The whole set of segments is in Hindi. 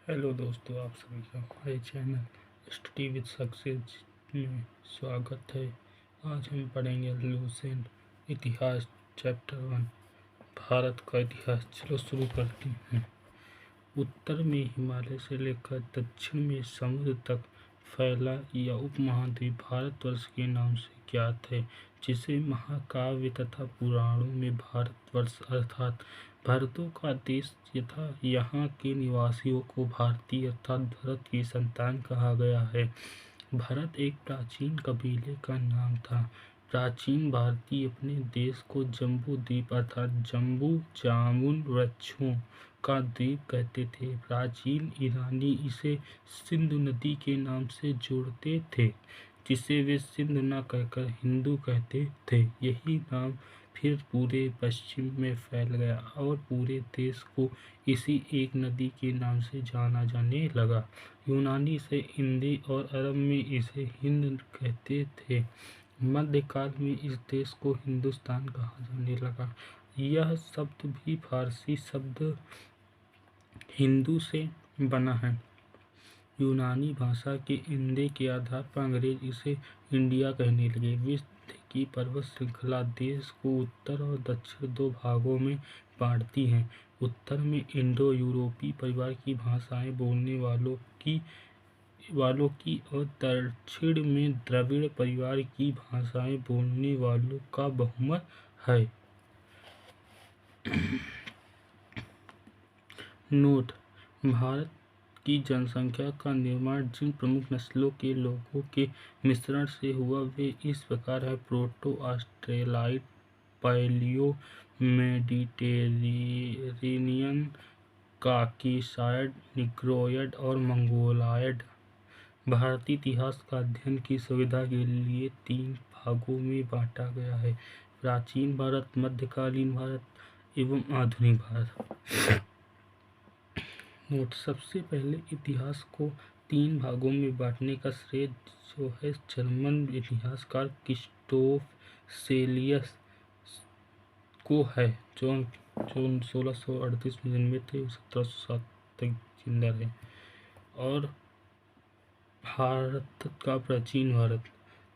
हेलो दोस्तों, आप सभी का हमारे चैनल स्टडी विद सक्सेस में स्वागत है। आज हम पढ़ेंगे लुसेंट इतिहास चैप्टर 1 भारत का इतिहास। चलो शुरू करते हैं। उत्तर में हिमालय से लेकर दक्षिण में समुद्र तक फैला यह उपमहाद्वीप भारतवर्ष के नाम से ज्ञात है, जिसे महाकाव्य तथा पुराणों में भारतवर्ष अर्थात भारतों का देश तथा यहाँ के निवासियों को भारतीय अर्थात भरत की संतान कहा गया है। भारत एक प्राचीन कबीले का नाम था। प्राचीन भारतीय अपने देश को जम्बू द्वीप अर्थात जम्बू जामुन वृक्षों का द्वीप कहते थे। प्राचीन ईरानी इसे सिंधु नदी के नाम से जोड़ते थे, जिसे वे सिंध न कहकर हिंदू कहते थे। यही नाम फिर पूरे पश्चिम में फैल गया और पूरे देश को इसी एक नदी के नाम से जाना जाने लगा। यूनानी इसे हिंदी और अरब में इसे हिंद कहते थे। मध्यकाल में इस देश को हिंदुस्तान कहा जाने लगा। यह शब्द भी फारसी शब्द हिंदू से बना है। यूनानी भाषा के इंदे के आधार पर अंग्रेज इसे इंडिया कहने लगे। विश्व की पर्वत श्रृंखला देश को उत्तर और दक्षिण दो भागों में बांटती है। उत्तर में इंडो यूरोपीय परिवार की भाषाएं बोलने वालों की और दक्षिण में द्रविड़ परिवार की भाषाएं बोलने वालों का बहुमत है। नोट: भारत की जनसंख्या का निर्माण जिन प्रमुख नस्लों के लोगों के मिश्रण से हुआ वे इस प्रकार है: प्रोटो ऑस्ट्रेलाइड, पैलियो मेडिटेरेनियन, काकीसाइड, निग्रोयड और मंगोलायड। भारतीय इतिहास का अध्ययन की सुविधा के लिए 3 भागों में बांटा गया है: प्राचीन भारत, मध्यकालीन भारत एवं आधुनिक भारत। नोट: सबसे पहले इतिहास को 3 भागों में बांटने का श्रेय जो है जर्मन इतिहासकार क्रिस्टोफ सेलियस को है, जो 1638 में जन्मे थे, 1707 तक जिंदा रहे। और भारत का प्राचीन भारत,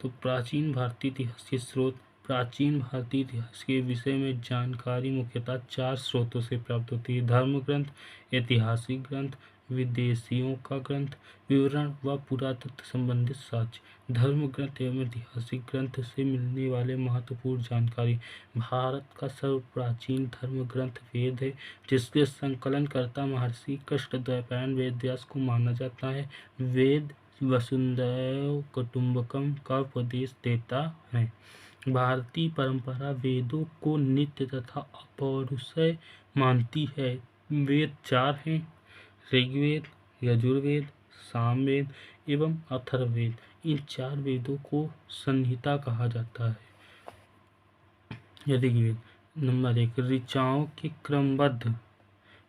तो प्राचीन भारतीय इतिहास के स्रोत। प्राचीन भारतीय इतिहास के विषय में जानकारी मुख्यतः 4 स्रोतों से प्राप्त होती है: धर्म ग्रंथ, ऐतिहासिक ग्रंथ, विदेशियों का ग्रंथ, विवरण व पुरातत्व संबंधित साक्ष्य। धर्म ग्रंथ एवं ऐतिहासिक ग्रंथ से मिलने वाले महत्वपूर्ण जानकारी। भारत का सर्वप्राचीन धर्म ग्रंथ वेद है, जिसके संकलनकर्ता महर्षि कृष्णद्वैपायन वेदव्यास को माना जाता है। वेद वसुधैव कुटुम्बकम का उपदेश देता है। भारतीय परंपरा वेदों को नित्य तथा अपौरुषेय मानती है। वेद 4 हैं: ऋग्वेद, यजुर्वेद, सामवेद एवं अथर्ववेद। इन 4 वेदों को संहिता कहा जाता है। ऋग्वेद नंबर 1, ऋचाओं के क्रमबद्ध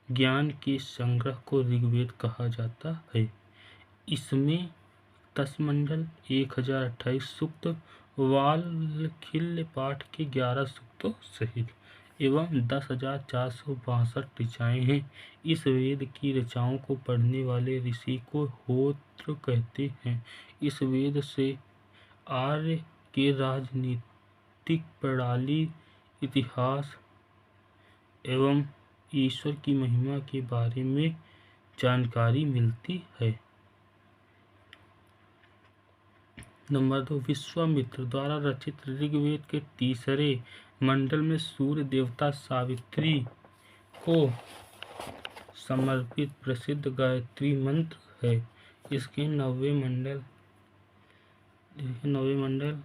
ज्ञान के संग्रह को ऋग्वेद कहा जाता है। इसमें 10 मंडल, 1028 सूक्त, वाल्खिल्य पाठ के 11 सूक्तों सहित एवं 10,462 ऋचाएँ हैं। इस वेद की ऋचाओं को पढ़ने वाले ऋषि को होत्र कहते हैं। इस वेद से आर्य के राजनीतिक प्रणाली, इतिहास एवं ईश्वर की महिमा के बारे में जानकारी मिलती है। नंबर 2, विश्वामित्र द्वारा रचित ऋग्वेद के 3रे मंडल में सूर्य देवता सावित्री को समर्पित प्रसिद्ध गायत्री मंत्र है। इसके 9वें मंडल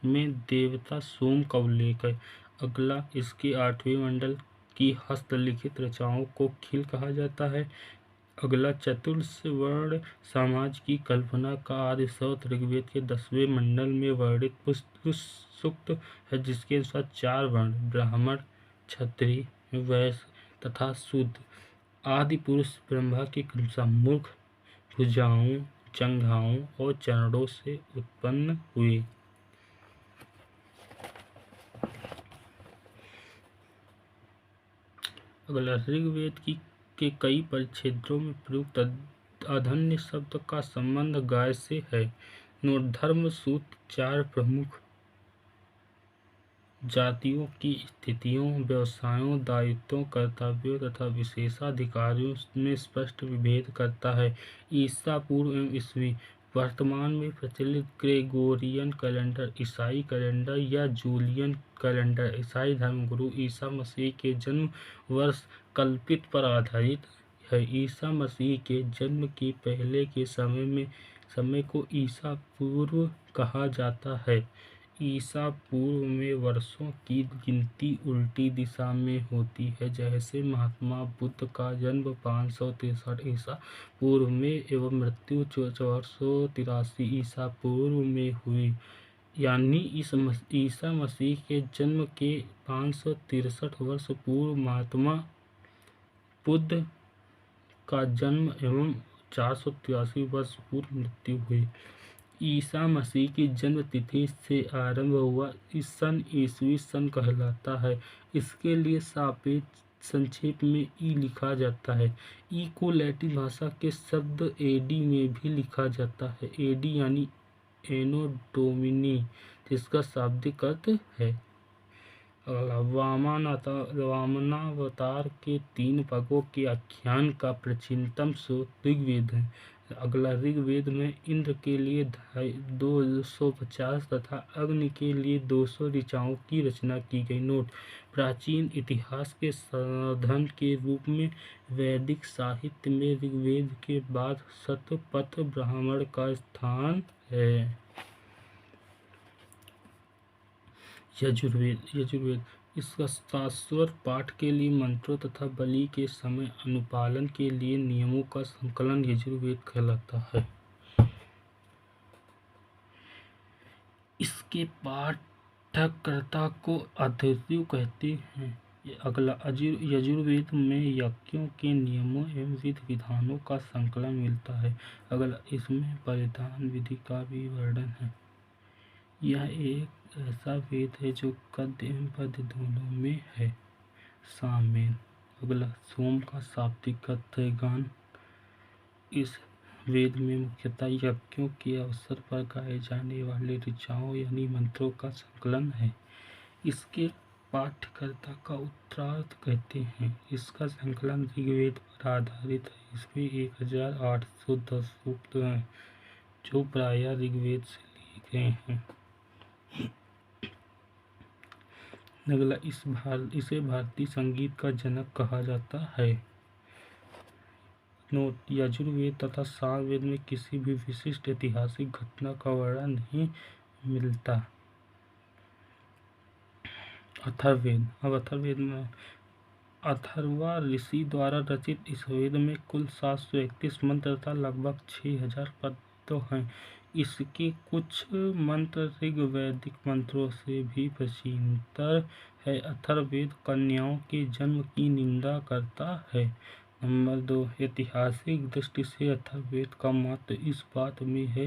में देवता सोम का उल्लेख है। अगला इसके 8वें मंडल की हस्तलिखित रचनाओं को खिल कहा जाता है। अगला चतुर्वर्ण समाज की कल्पना का आदि स्रोत ऋग्वेद के 10वें मंडल में वर्णित पुरुष सूक्त है, जिसके अनुसार 4 वर्ण ब्राह्मण, क्षत्रिय, वैश्य तथा शूद्र आदि पुरुष ब्रह्मा के क्रमशः मुख, भुजाओं, जंघाओं और चरणों से उत्पन्न हुए। अगला ऋग्वेद की के कई परिच्छेदों में प्रयुक्त अधन्य शब्द का संबंध गाय से है। धर्म सूत्र 4 प्रमुख जातियों की स्थितियों, व्यवसायों, दायित्वों, कर्तव्यों तथा विशेषाधिकारों में स्पष्ट विभेद करता है। ईसा पूर्व एवं ईस्वी वर्तमान में प्रचलित ग्रेगोरियन कैलेंडर, ईसाई कैलेंडर या जूलियन कैलेंडर ईसाई धर्मगुरु ईसा मसीह के जन्म वर्ष कल्पित पर आधारित है। ईसा मसीह के जन्म के पहले के समय को ईसा पूर्व कहा जाता है। ईसा पूर्व में वर्षों की गिनती उल्टी दिशा में होती है, जैसे महात्मा बुद्ध का जन्म 563 ईसा पूर्व में एवं मृत्यु 483 ईसा पूर्व में हुई। यानी ईसा मसीह के जन्म के 563 वर्ष पूर्व महात्मा बुद्ध का जन्म एवं 483 वर्ष पूर्व मृत्यु हुई। ईसा मसीह की जन्म तिथि से आरंभ हुआ इस सन ईसवी सन कहलाता है। इसके लिए सापेक्ष संक्षेप में ई लिखा जाता है। ई को लैटिन भाषा के शब्द एडी में भी लिखा जाता है। एडी यानी एनो डोमिनी, जिसका शाब्दिक अर्थ है। वामनावतार के 3 भागों के आख्यान का प्राचीनतम स्रोत ऋग्वेद है। अगला ऋग्वेद में इंद्र के लिए 250 तथा अग्नि के लिए 200 ऋचाओं की रचना की गई। नोट: प्राचीन इतिहास के साधन के रूप में वैदिक साहित्य में ऋग्वेद के बाद शतपथ ब्राह्मण का स्थान है। यजुर्वेद इसका शाश्वत पाठ के लिए मंत्रों तथा बलि के समय अनुपालन के लिए नियमों का संकलन यजुर्वेद कहलाता है। इसके पाठकर्ता को अध्वर्यु कहते हैं। अगला यजुर्वेद में यज्ञों के नियमों एवं विधि विधानों का संकलन मिलता है। अगला इसमें परिधान विधि का भी वर्णन है। यह एक ऐसा वेद है जो गद्य एवं पद्य दोनों में है शामिल। अगला सोम का शाब्दिक अर्थ है गान। इस वेद में मुख्यतः यज्ञों के अवसर पर गाए जाने वाले ऋचाओं यानी मंत्रों का संकलन है। इसके पाठकर्ता का उत्तरार्थ कहते हैं। इसका संकलन ऋग्वेद पर आधारित है। इसमें 1810 सूक्त हैं जो प्रायः ऋग्वेद से लिए गए हैं। अगला इसे भारतीय संगीत का जनक कहा जाता है। नोट: यजुर्वेद तथा सामवेद में किसी भी विशिष्ट ऐतिहासिक घटना का वर्णन नहीं मिलता। अथर्ववेद। अब अथर्ववेद में अथर्वा ऋषि द्वारा रचित इस वेद में कुल 731 मंत्र तथा लगभग 6000 पद हैं। इसके कुछ मंत्र ऋग्वैदिक मंत्रों से भी प्राचीनतर है। अथर्ववेद कन्याओं के जन्म की निंदा करता है। नंबर 2, ऐतिहासिक दृष्टि से अथर्ववेद का महत्व इस बात में है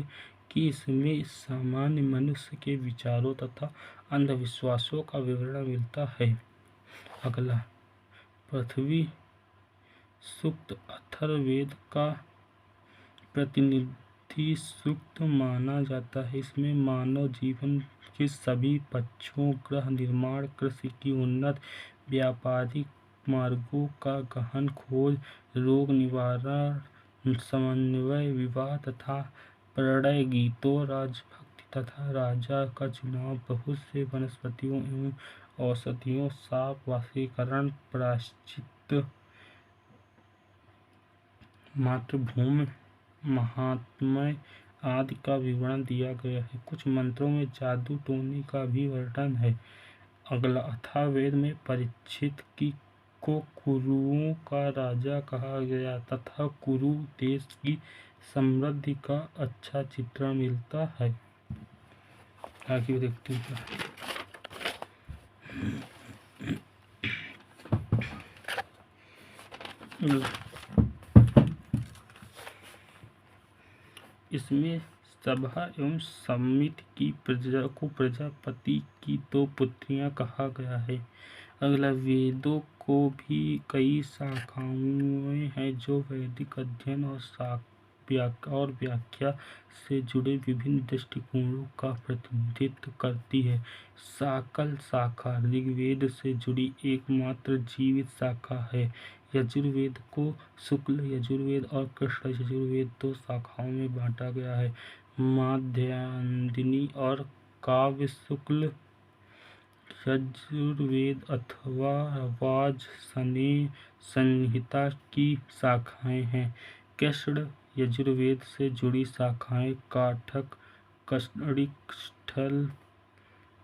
कि इसमें सामान्य मनुष्य के विचारों तथा अंधविश्वासों का विवरण मिलता है। अगला पृथ्वी सूक्त अथर्ववेद का प्रतिनिधि सूक्त माना जाता है। इसमें मानव जीवन के सभी पक्षों, ग्रह निर्माण, कृषि की उन्नत, व्यापारिक मार्गों का गहन खोज, रोग निवारण, समन्वय, विवाह तथा प्रणय गीतों, राजभक्ति तथा राजा का चुनाव, बहुत से वनस्पतियों एवं औषधियों, शाप, वशीकरण, प्रायश्चित, मातृभूमि, महात्म्य आदि का विवरण दिया गया है। कुछ मंत्रों में जादू टोने का भी वर्णन है। अगला अथर्ववेद में परीक्षित को कुरुओं का राजा कहा गया तथा कुरु देश की समृद्धि का अच्छा चित्रण मिलता है। आगे देखते हैं। इसमें सभा एवं समिति की प्रजापति की 2 पुत्रियां कहा गया है। अगला वेदों को भी कई शाखाएं हैं जो वैदिक अध्ययन और व्याख्या से जुड़े विभिन्न दृष्टिकोणों का प्रतिनिधित्व करती है। शाकल शाखा ऋग्वेद से जुड़ी एकमात्र जीवित शाखा है। यजुर्वेद को शुक्ल यजुर्वेद और कृष्ण यजुर्वेद 2 शाखाओं में बांटा गया है। माध्यान्हिनी और काव्य शुक्ल यजुर्वेद अथवा वाजसनेय संहिता की शाखाएं हैं। कृष्ण यजुर्वेद से जुड़ी शाखाएं काठक, कणिक,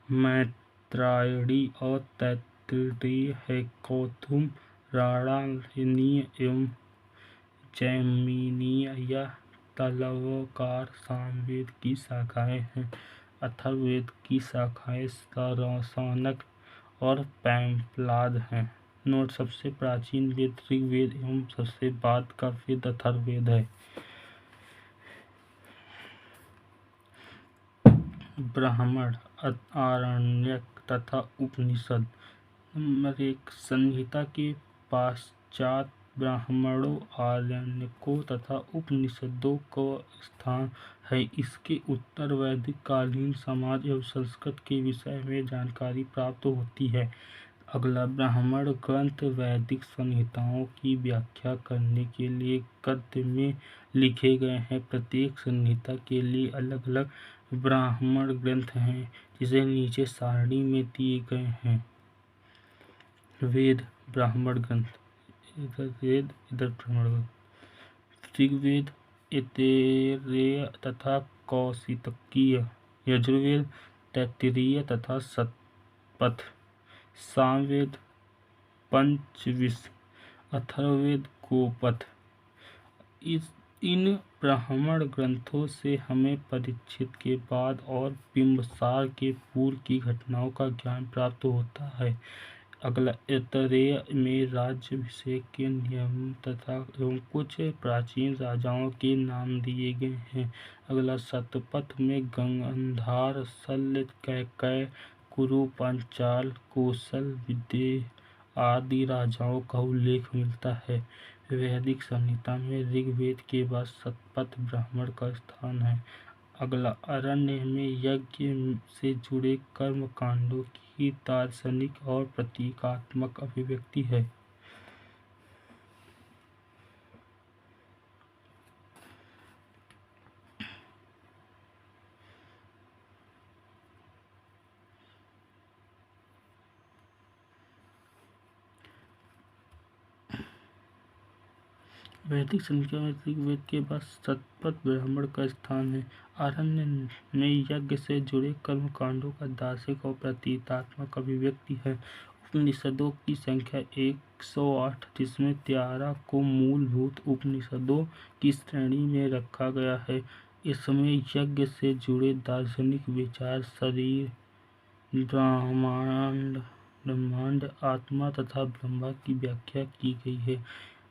मैत्रायणी और तैत्तिरीय है। कौथुम, राणायनीय एवं जैमिनीय या तलवकार सामवेद की शाखाएं हैं। अथर्ववेद की शाखाएं शौनक और पैपलाद हैं। नोट: सबसे प्राचीन वेद ऋग्वेद एवं सबसे बाद का वेद अथर्ववेद है। ब्राह्मण, आरण्यक तथा उपनिषद। नंबर 1, संहिता के पश्चात ब्राह्मणों, आरण्यकों तथा उपनिषदों का स्थान है। इसके उत्तर वैदिक कालीन समाज एवं संस्कृति के विषय में जानकारी प्राप्त होती है। अगला, ब्राह्मण ग्रंथ वैदिक संहिताओं की व्याख्या करने के लिए गद्य में लिखे गए हैं। प्रत्येक संहिता के लिए अलग अलग ब्राह्मण ग्रंथ हैं, जिसे नीचे सारणी में दिए गए हैं। वेद ब्राह्मण ग्रंथ, इधर वेद इधर ब्राह्मण ग्रंथ। ऋग्वेद ऐतरेय तथा कौशितकीय। यजुर्वेद तैत्तिरीय तथा शतपथ। सामवेद पंचविंश। अथर्ववेद गोपथ। इन ब्राह्मण ग्रंथों से हमें परीक्षित के बाद और बिंबिसार के पूर्व की घटनाओं का ज्ञान प्राप्त होता है। अगला, ऐतरेय में राज्याभिषेक के नियम तथा एवं कुछ प्राचीन राजाओं के नाम दिए गए हैं। अगला, शतपथ में गंधार, शल्य, कैकेय, कुरु, पांचाल, कौशल, विदेह आदि राजाओं का उल्लेख मिलता है। वैदिक संहिता में ऋग्वेद के बाद शतपथ ब्राह्मण का स्थान है। अगला, अरण्य में यज्ञ से जुड़े कर्म कांडों की दार्शनिक और प्रतीकात्मक अभिव्यक्ति है। वैदिक संहिता में ऋग्वेद के बाद शतपथ ब्राह्मण का स्थान है। अरण्य में यज्ञ से जुड़े कर्मकांडों का दार्शनिक और प्रतीकात्मक अभिव्यक्ति है। उपनिषदों की संख्या 108, जिसमें 13 को मूलभूत उपनिषदों की श्रेणी में रखा गया है। इसमें यज्ञ से जुड़े दार्शनिक विचार, शरीर, ब्रह्मांड, आत्मा तथा ब्रह्म की व्याख्या की गई है।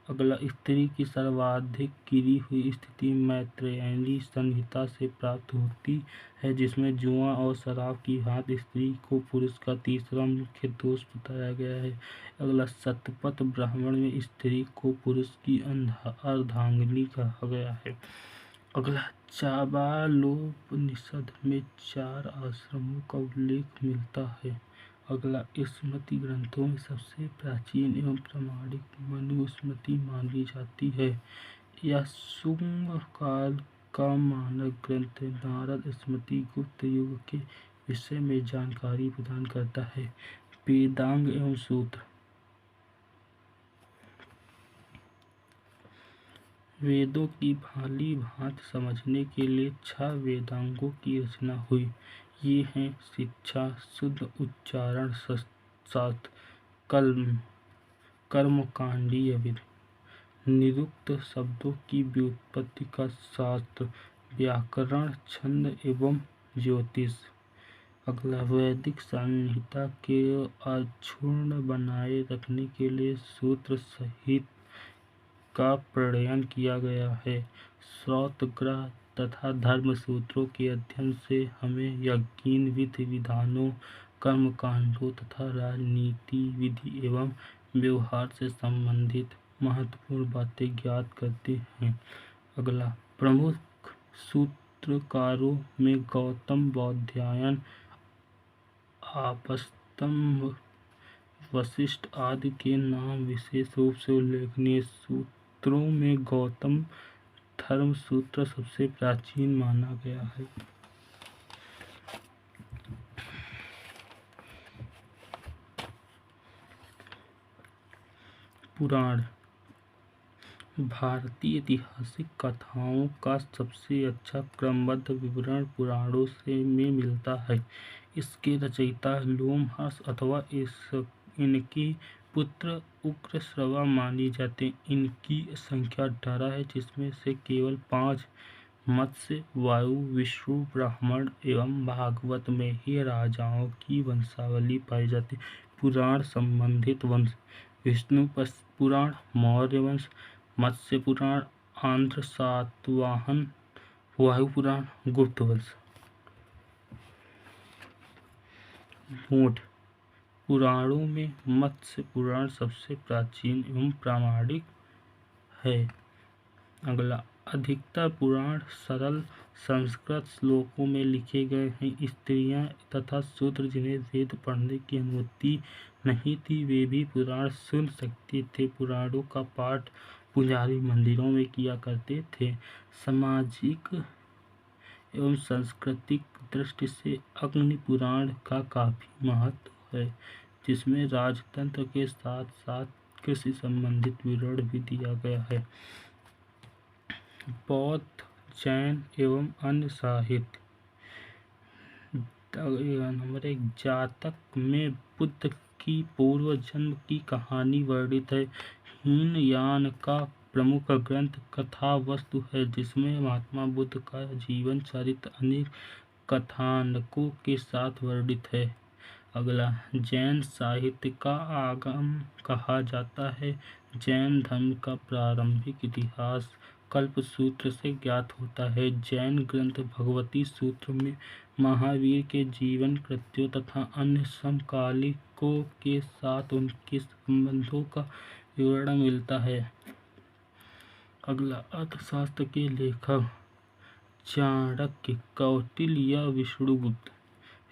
अगला, स्त्री की सर्वाधिक गिरी हुई स्थिति मैत्रेयणी संहिता से प्राप्त होती है, जिसमें जुआ और शराब की भांति स्त्री को पुरुष का तीसरा मुख्य दोष बताया गया है। अगला, शतपथ ब्राह्मण में स्त्री को पुरुष की अर्धांगिनी कहा गया है। अगला, चाबालोपनिषद में 4 आश्रमों का उल्लेख मिलता है। अगला, स्मृति ग्रंथों में सबसे प्राचीन एवं प्रामाणिक मनुस्मृति मानी जाती है। यह शुंग काल का मानक ग्रंथ है। नारद स्मृति गुप्त युग के विषय में जानकारी प्रदान करता है। वेदांग एवं सूत्र। वेदों की भांति भांति समझने के लिए 6 वेदांगों की रचना हुई। ये हैं शिक्षा, शुद्ध उच्चारण शास्त्र, कर्मकांडीय विधि, निरुक्त शब्दों की व्युत्पत्ति का शास्त्र, व्याकरण, छंद एवं ज्योतिष। अगला, वैदिक संहिता के अक्षुण्ण बनाए रखने के लिए सूत्र सहित का प्रणयन किया गया है। श्रौतग्रह तथा धर्म सूत्रों के अध्ययन से हमें यज्ञ विधि विधानों, कर्मकांडों तथा राजनीति विधि एवं व्यवहार से संबंधित महत्वपूर्ण बातें ज्ञात करते हैं। अगला, प्रमुख सूत्रकारों में गौतम, बौधायन, आपस्तम्ब, वशिष्ठ आदि के नाम विशेष रूप से उल्लेखनीय। सूत्रों में गौतम धर्म सूत्र सबसे प्राचीन माना गया है। पुराण। भारतीय ऐतिहासिक कथाओं का सबसे अच्छा क्रमबद्ध विवरण पुराणों से में मिलता है। इसके रचयिता लोमहर्ष अथवा इनके पुत्र उग्रश्रवा माने जाते हैं। इनकी संख्या 18 है, जिसमें से केवल 5 मत्स्य, वायु, विष्णु, ब्राह्मण एवं भागवत में ही राजाओं की वंशावली पाई जाती है। पुराण संबंधित वंश: विष्णु पुराण, मौर्य वंश, मत्स्य पुराण, आंध्र सातवाहन, वायु पुराण, गुप्त वंश। मूढ़: पुराणों में मत्स्य पुराण सबसे प्राचीन एवं प्रामाणिक है। अगला, अधिकतर पुराण सरल संस्कृत श्लोकों में लिखे गए हैं। स्त्रियां तथा शूद्र जिन्हें वेद पढ़ने की अनुमति नहीं थी, वे भी पुराण सुन सकते थे। पुराणों का पाठ पुजारी मंदिरों में किया करते थे। सामाजिक एवं सांस्कृतिक दृष्टि से अग्नि पुराण का काफी महत्व है, जिसमें राजतंत्र के साथ साथ कृषि संबंधित विवरण भी दिया गया है। बौद्ध, जैन एवं अन्य साहित्य। नंबर 1, जातक में बुद्ध की पूर्व जन्म की कहानी वर्णित है। हीनयान का प्रमुख ग्रंथ कथावस्तु है, जिसमें महात्मा बुद्ध का जीवन चरित्र अनेक कथानकों के साथ वर्णित है। अगला, जैन साहित्य का आगम कहा जाता है। जैन धर्म का प्रारंभिक इतिहास कल्पसूत्र से ज्ञात होता है। जैन ग्रंथ भगवती सूत्र में महावीर के जीवन, कृत्यों तथा अन्य समकालिकों के साथ उनके संबंधों का विवरण मिलता है। अगला, अर्थशास्त्र के लेखक चाणक्य, कौटिल्य या विष्णुगुप्त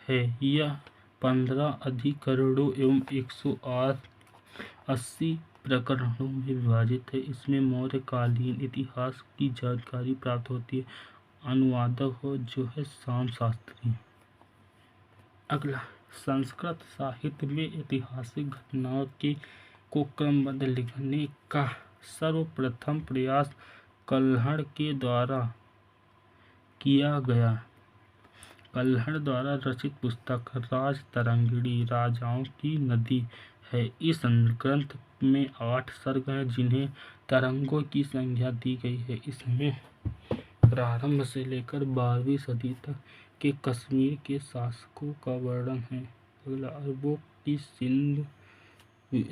है। यह 15 अधिकरणों एवं 180 प्रकरणों में विभाजित है। इसमें मौर्यकालीन इतिहास की जानकारी प्राप्त होती है। अनुवादक हो जो है श्याम शास्त्री। अगला, संस्कृत साहित्य में ऐतिहासिक घटनाओं को क्रमबद्ध लिखने का सर्वप्रथम प्रयास कल्हड़ के द्वारा किया गया। कल्हड़ द्वारा रचित पुस्तक राजतरंगिणी, राजाओं की नदी है। इस ग्रंथ में 8 सर्ग हैं, जिन्हें तरंगों की संज्ञा दी गई है। इसमें प्रारंभ से लेकर 12वीं सदी तक के कश्मीर के शासकों का वर्णन है। अगला, अरबों की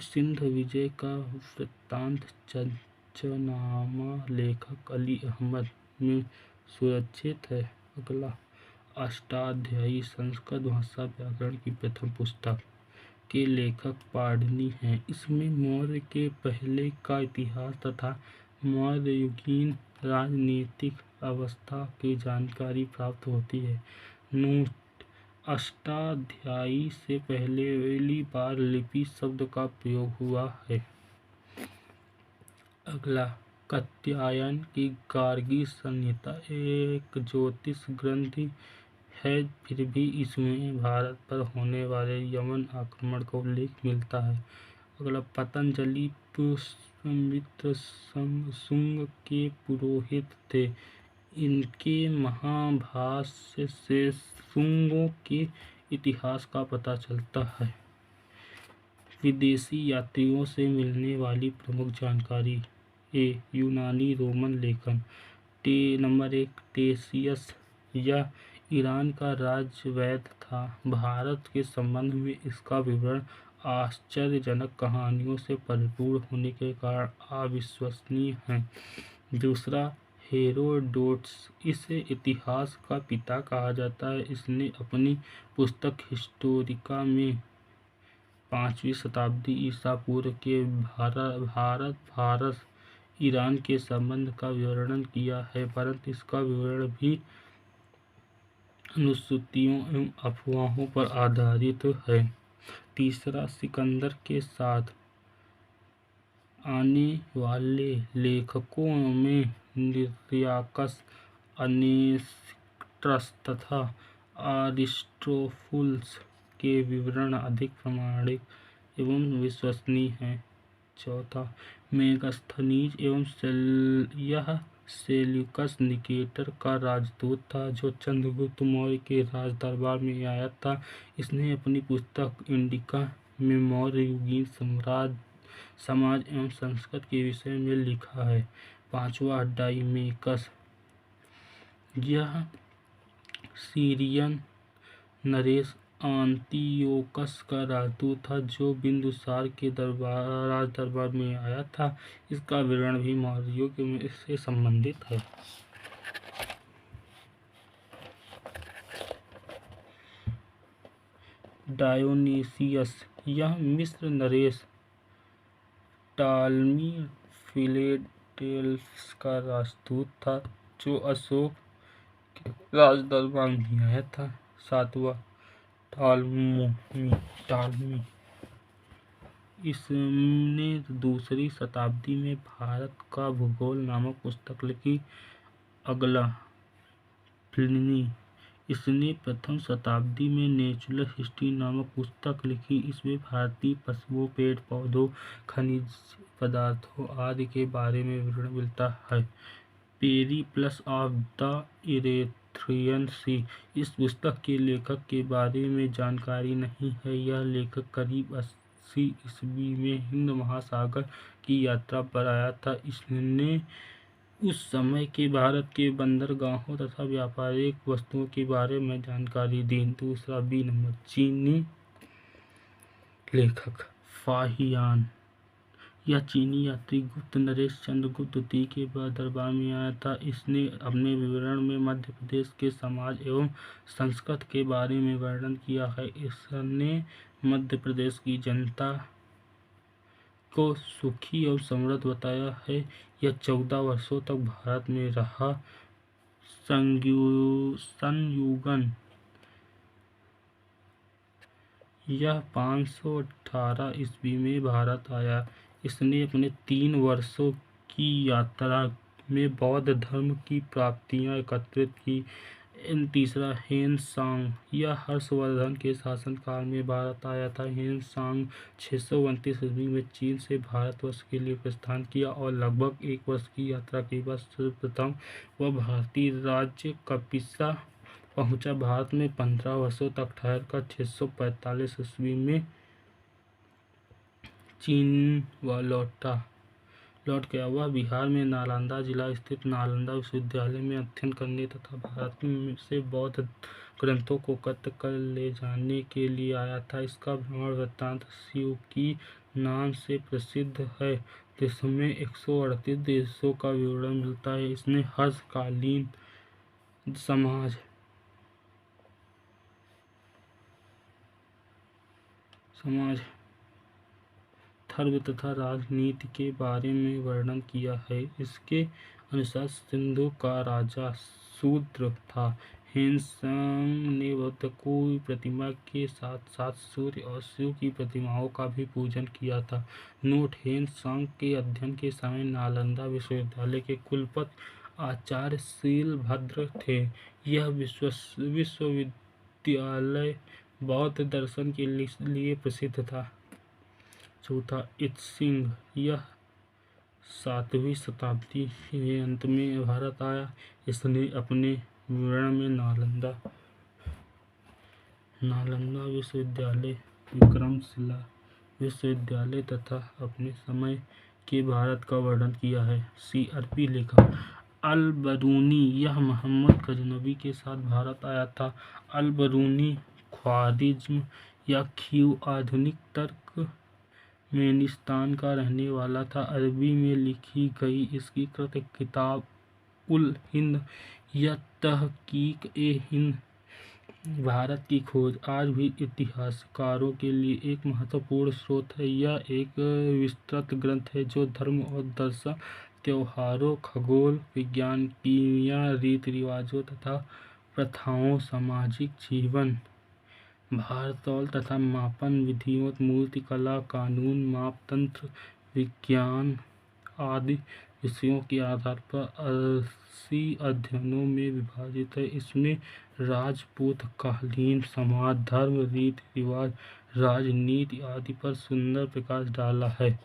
सिंध विजय का वृत्तांत चंचनामा लेखक अली अहमद में सुरक्षित है। अगला, अष्टाध्यायी संस्कृत भाषा व्याकरण की प्रथम पुस्तक के लेखक पाणिनि हैं। इसमें मौर्य के पहले का इतिहास तथा मौर्ययुगीन राजनीतिक अवस्था की जानकारी प्राप्त होती है। नोट: अष्टाध्यायी से पहली बार लिपि शब्द का प्रयोग हुआ है। अगला, कात्यायन की गार्गी संहिता एक ज्योतिष ग्रंथ है, फिर भी इसमें भारत पर होने वाले यवन आक्रमण का उल्लेख मिलता है। अगला, पतंजलि पुष्यमित्र शुंग के पुरोहित थे। इनके महाभाष्य से शुंगों के इतिहास का पता चलता है। विदेशी यात्रियों से मिलने वाली प्रमुख जानकारी। यूनानी रोमन लेखन। नंबर 1, टेसियस यह ईरान का राजवैद्य था। भारत के संबंध में इसका विवरण आश्चर्यजनक कहानियों से परिपूर्ण होने के कारण अविश्वसनीय है। दूसरा, हेरोडोटस, इसे इतिहास का पिता कहा जाता है। इसने अपनी पुस्तक हिस्टोरिका में 5वीं शताब्दी ईसा पूर्व के भारत फारस ईरान के संबंध का विवरण किया है, परंतु इसका विवरण भी अनुश्रुतियों एवं अफवाहों पर आधारित है। तीसरा, सिकंदर के साथ आने वाले लेखकों में निर्याकस, अनेस्ट्रस तथा अरिस्टोफुल्स के विवरण अधिक प्रामाणिक एवं विश्वसनीय हैं। चौथा, मेगास्थनीज एवं यह सेल्यूकस निकेटर का राजदूत था जो चंद्रगुप्त मौर्य के राज दरबार में आया था। इसने अपनी पुस्तक इंडिका में मौर्य समाज एवं संस्कृति के विषय में लिखा है। पांचवा, डाइमेकस, यह सीरियन नरेश आंतियोकस का राजदूत था जो बिंदुसार के राज दरबार में आया था। इसका विवरण भी मौर्यों से संबंधित है। डायोनीसियस, यह मिस्र नरेश टालमी फिलेडेल्फस का राजदूत था जो अशोक के राज दरबार में आया था। सातवां, टालमी, इसने 2री शताब्दी में भारत का भूगोल नामक पुस्तक लिखी। अगला, प्लिनी, इसने 1वीं शताब्दी में नेचुरल हिस्ट्री नामक पुस्तक लिखी। इसमें भारतीय पशुओं, पेड़ पौधों, खनिज पदार्थों आदि के बारे में विवरण मिलता है। पेरिप्लस ऑफ द इरेथ्रियन सी, इस पुस्तक के लेखक के बारे में जानकारी नहीं है। यह लेखक करीब 80 ईस्वी में हिंद महासागर की यात्रा पर आया था। इसने उस समय के भारत के बंदरगाहों तथा व्यापारिक वस्तुओं के बारे में जानकारी दी। दूसरा, बी नंबर, चीनी लेखक फाहियान, यह चीनी यात्री गुप्त नरेश चंद्रगुप्त द्वितीय के दरबार में आया था। इसने अपने विवरण में मध्य प्रदेश के समाज एवं संस्कृति के बारे में वर्णन किया है। इसने मध्य प्रदेश की जनता को सुखी और समृद्ध बताया है। यह 14 वर्षों तक भारत में रहा। संयुगन, यह 518 ईस्वी में भारत आया। इसने अपने 3 वर्षों की यात्रा में बौद्ध धर्म की प्राप्तियां एकत्रित की। तीसरा, हेन सांग, यह हर्षवर्धन के शासनकाल में भारत आया था। हेन सांग 629 ईस्वी में चीन से भारतवर्ष के लिए प्रस्थान किया और लगभग 1 वर्ष की यात्रा के बाद सर्वप्रथम वह भारतीय राज्य कपिसा पहुंचा। भारत में 15 वर्षों तक ठहरकर 645 ईस्वी में चीन लौट गया। वह बिहार में नालंदा जिला स्थित नालंदा विश्वविद्यालय में अध्ययन करने तथा भारत से बौद्ध ग्रंथों को एकत्र कर ले जाने के लिए आया था। इसका भ्रमण वृत्तांत शिवकी नाम से प्रसिद्ध है, जिसमें 138 देशों का विवरण मिलता है। इसने हर्षकालीन समाज, धर्म तथा राजनीति के बारे में वर्णन किया है। इसके अनुसार सिंधु का राजा शूद्र था। हेन सांग ने बुद्ध की प्रतिमा के साथ साथ सूर्य और शिव की प्रतिमाओं का भी पूजन किया था। नोट, हेन सांग के अध्ययन के समय नालंदा विश्वविद्यालय के कुलपति आचार्य शीलभद्र थे। यह विश्वविद्यालय बौद्ध दर्शन के लिए प्रसिद्ध था। चौथा, इत्सिंग, यह 7वीं शताब्दी के अंत में भारत आया। इसने अपने विवरण में नालंदा विश्वविद्यालय, विक्रमशिला विश्वविद्यालय तथा अपने समय के भारत का वर्णन किया है। CRP लेखक अल-बरूनी, यह मोहम्मद गजनवी के साथ भारत आया था। अल-बरूनी ख्वारिज्म या खीव आधुनिक तुर्कमेनिस्तान का रहने वाला था। अरबी में लिखी गई इसकी कृत किताब उल हिंद या तहकीक-ए-हिंद भारत की खोज आज भी इतिहासकारों के लिए एक महत्वपूर्ण स्रोत है। यह एक विस्तृत ग्रंथ है जो धर्म और दर्शन, त्योहारों, खगोल विज्ञान, कीमिया, रीति रिवाजों तथा प्रथाओं, सामाजिक जीवन, भारतौल तथा मापन विधियों, मूर्तिकला, कानून, मापतंत्र, विज्ञान आदि विषयों के आधार पर 80 अध्ययनों में विभाजित है। इसमें राजपूतकालीन समाज, धर्म, रीति रिवाज, राजनीति आदि पर सुंदर प्रकाश डाला है।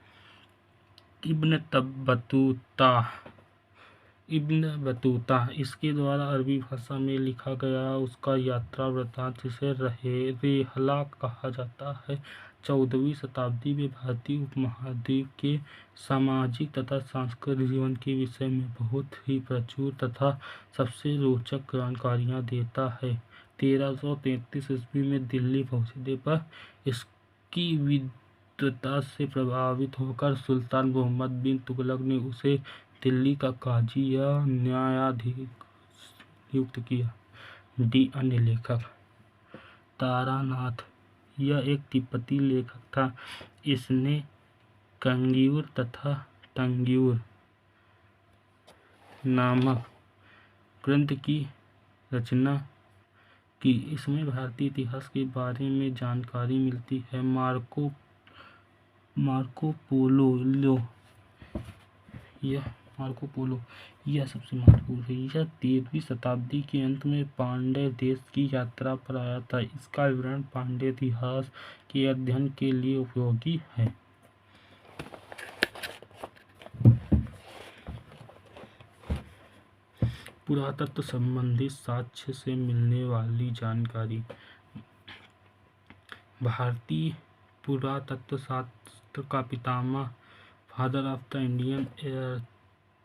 इब्न बतूता इसके द्वारा अरबी भाषा में लिखा गया उसका यात्रा वृत्तांत, जिसे रेहला कहा जाता है, 14वीं शताब्दी में भारतीय उपमहाद्वीप के सामाजिक तथा सांस्कृतिक जीवन के विषय में बहुत ही प्रचुर तथा सबसे रोचक जानकारियाँ देता है। 1333 ईस्वी में दिल्ली पहुँचने पर इसकी विद्वता से प्रभावित होकर सुल्तान मोहम्मद बिन तुगलक ने उसे दिल्ली का काजी या न्यायाधीश नियुक्त किया। अन्य लेखक तारानाथ, यह एक तिब्बती लेखक था। इसने कंग्यूर तथा टंग्यूर नामक ग्रंथ की रचना की। इसमें भारतीय इतिहास के बारे में जानकारी मिलती है। मार्को पोलो यह सबसे महत्वपूर्ण है। यह 13वीं शताब्दी के अंत में पांड्य देश की यात्रा पर आया था। इसका विवरण पांड्य इतिहास के अध्ययन के लिए उपयोगी है। पुरातत्व संबंधी साक्ष्य से मिलने वाली जानकारी। भारतीय पुरातत्व शास्त्र का पितामह, father of the Indian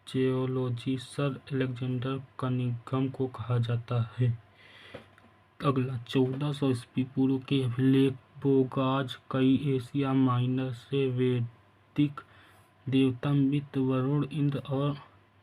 archaeology, sir Alexander Cunningham को कहा जाता है। अगला 1400 ईस्वी पूर्व के अभिलेख बोगाज कई एशिया माइनर से वैदिक देवता मित्र, वरुण, इंद्र और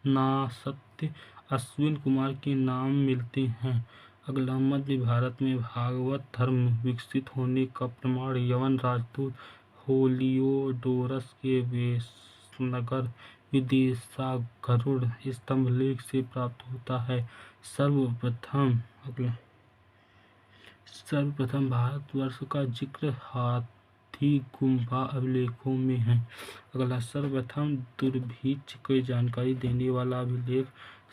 नासत्य अश्विन कुमार के नाम मिलते हैं। अगला मध्य भारत में भागवत धर्म विकसित होने का प्रमाण यवन राजदूत हेलियोडोरस के वेशनगर विदिशा गरुड़ स्तंभ लेख से प्राप्त होता है। सर्वप्रथम भारतवर्ष का जिक्र हाथी गुम्फा अभिलेखों में है। अगला सर्वप्रथम दुर्भिक्ष की जानकारी देने वाला अभिलेख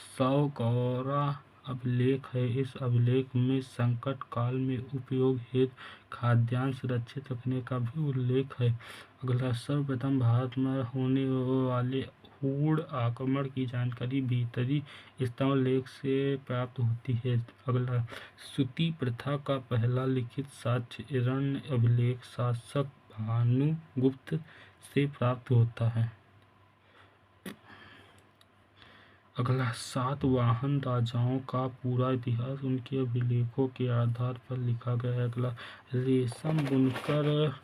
सौगौरा अभिलेख है। इस अभिलेख में संकट काल में उपयोग हेतु खाद्यान्न सुरक्षित रखने का भी उल्लेख है। अगला सर्वप्रथम भारत में होने वाले हूण आक्रमण की जानकारी भीतरी स्तंभ लेख से प्राप्त होती है। अगला सूती प्रथा का पहला लिखित साक्ष्य हिरण्य अभिलेख शासक भानुगुप्त से प्राप्त होता है। अगला सातवाहन राजाओं का पूरा इतिहास उनके अभिलेखों के आधार पर लिखा गया है। अगला रेशम बुनकर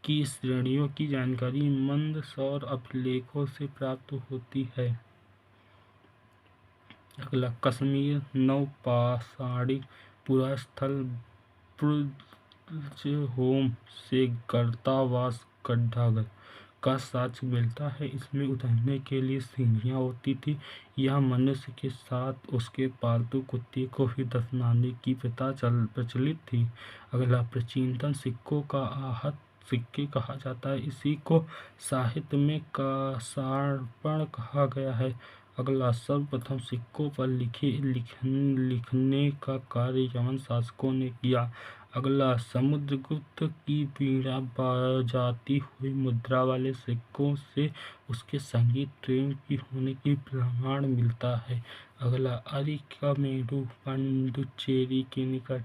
की श्रेणियों की जानकारी मंदसौर अभिलेखों से प्राप्त होती है। अगला कश्मीर नवपाषाणिक पुरास्थल ब्रुजहोम से गर्तावास गड्ढागर का साक्ष्य मिलता है। इसमें उतरने के लिए सीढ़ियाँ होती थी। यह मनुष्य के साथ उसके पालतू कुत्ते को भी दफनाने की प्रथा प्रचलित थी। अगला प्राचीनतम सिक्कों का आहत सिक्के कहा जाता है। इसी को साहित्य में कासार्पण कहा गया है। अगला सर्वप्रथम सिक्कों पर लिखने का कार्य यवन शासकों ने किया। अगला समुद्रगुप्त की बीड़ा बजाती हुई मुद्रा वाले सिक्कों से उसके संगीत प्रेम की होने की प्रमाण मिलता है। अगला अरिकामेडु पांडुचेरी के निकट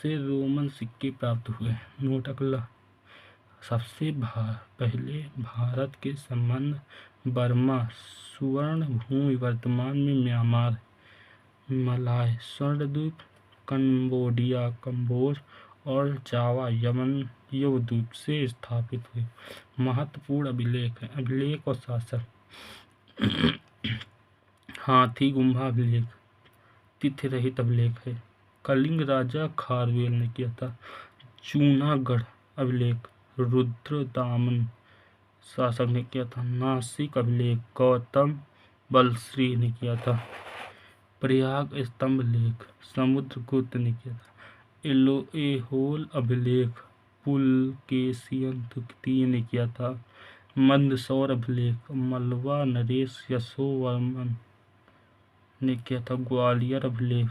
से रोमन सिक्के प्राप्त हुए। नोट अगला सबसे पहले भारत के संबंध बर्मा सुवर्ण भूमि वर्तमान में म्यांमार, मलाय स्वर्णद्वीप, कंबोडिया, कंबोज और जावा यमन द्वीप से स्थापित हुए। महत्वपूर्ण अभिलेख और शासक हाथी गुम्फा अभिलेख तिथि रहित अभिलेख है। कलिंग राजा खारवेल ने किया था। जूनागढ़ अभिलेख रुद्रदामन शासक ने किया था। नासिक अभिलेख गौतम बलश्री ने किया था। प्रयाग स्तंभ लेख समुद्रगुप्त ने किया था। ऐहोल अभिलेख पुलकेशिन द्वितीय ने किया था। मंदसौर अभिलेख मलवा नरेश यशोवर्मन ने किया था। ग्वालियर अभिलेख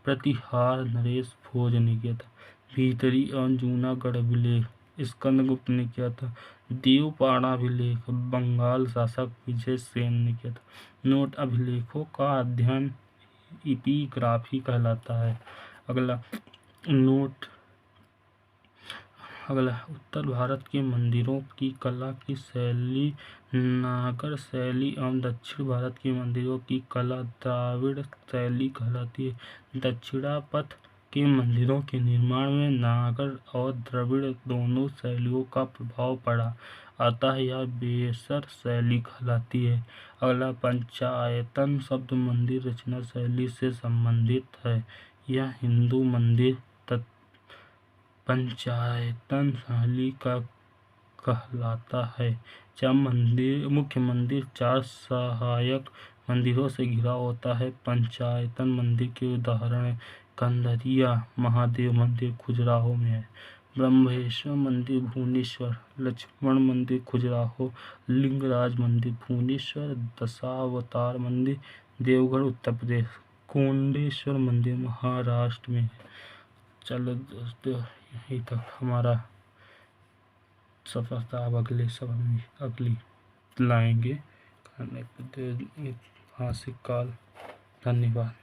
प्रतिहार नरेश भोज ने किया था। भीतरी एवं जूनागढ़ अभिलेख स्कंदगुप्त ने किया था। देवपाड़ा अभिलेख बंगाल शासक विजय सेन ने किया था। नोट अभिलेखों का अध्ययन एपिग्राफी कहलाता है। अगला उत्तर भारत के मंदिरों की कला की शैली नागर शैली एवं दक्षिण भारत के मंदिरों की कला द्राविड़ शैली कहलाती है। दक्षिणापथ के मंदिरों के निर्माण में नागर और द्रविड़ दोनों शैलियों का प्रभाव पड़ा, अतः यह बेसर शैली कहलाती है। अगला पंचायतन शब्द मंदिर रचना शैली से संबंधित है। यह हिंदू मंदिर पंचायतन शैली का कहलाता है। जब मुख्य मंदिर 4 सहायक मंदिरों से घिरा होता है। पंचायतन मंदिर के उदाहरण कंदरिया महादेव मंदिर खजुराहो में है। ब्रह्मेश्वर मंदिर भुवनेश्वर, लक्ष्मण मंदिर खजुराहो, लिंगराज मंदिर भुवनेश्वर, दशावतार मंदिर देवगढ़ उत्तर प्रदेश, कोंडेश्वर मंदिर महाराष्ट्र में है। चलो दोस्तों, यहीं तक हमारा सफर था। अब अगले सफर में अगली लाएंगे ऐतिहासिक काल। धन्यवाद।